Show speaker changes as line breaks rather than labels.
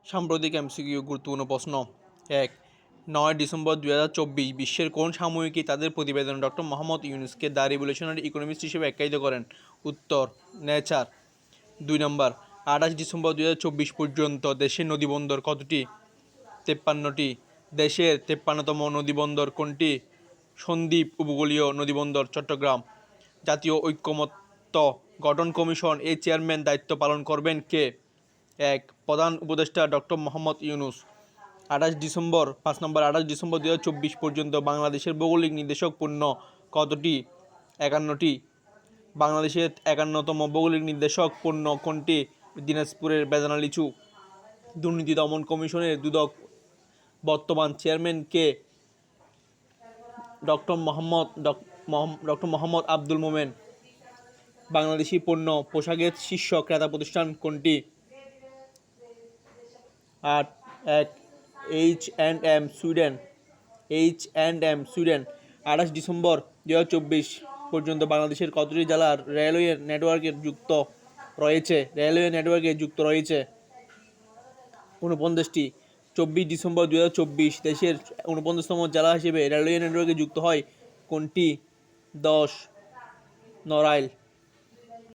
সাম্প্রতিক এমসিকিউ গুরুত্বপূর্ণ প্রশ্ন ১ ৯ ডিসেম্বর ২০২৪ বিশ্বের কোন সাময়িকী তাদের প্রতিবেদনে ডক্টর মোহাম্মদ ইউনূসকে দ্য রিভলিউশনারি ইকোনমিস্ট হিসেবে আখ্যায়িত করেন? উত্তর নেচার। ২ নম্বর ২৮ ডিসেম্বর ২০২৪ পর্যন্ত দেশের নদীবন্দর কতটি? ৫৩টি। দেশের ৫৩তম নদীবন্দর কোনটি? সন্দ্বীপ উপকূলীয় নদীবন্দর চট্টগ্রাম। জাতীয় ঐকমত্য গঠন কমিশন এর চেয়ারম্যান দায়িত্ব পালন করবেন কে? ১ প্রধান উপদেষ্টা ডক্টর মোহাম্মদ ইউনূস। ৫ নম্বর ২৮ ডিসেম্বর ২০২৪ পর্যন্ত বাংলাদেশের ভৌগোলিক নির্দেশক পণ্য কতটি? ৫১টি। বাংলাদেশের ৫১তম ভৌগোলিক নির্দেশক পণ্য কোনটি? দিনাজপুরের বেদানা লিচু। দুর্নীতি দমন কমিশনের দুদক বর্তমান চেয়ারম্যান কে? ডক্টর মোহাম্মদ আব্দুল মোমেন। বাংলাদেশি পণ্য পোশাকের শীর্ষ ক্রেতা প্রতিষ্ঠান কোনটি? ৮ ১ H&M সুইডেন। ২৮ ডিসেম্বর ২০২৪ পর্যন্ত বাংলাদেশের কতটি জেলা রেলওয়ে নেটওয়ার্কে যুক্ত রয়েছে? ৪৯টি। ২৪ ডিসেম্বর ২০২৪ দেশের ৪৯তম জেলা হিসেবে রেলওয়ে নেটওয়ার্কে যুক্ত হয় কোনটি? ১০ নড়াইল।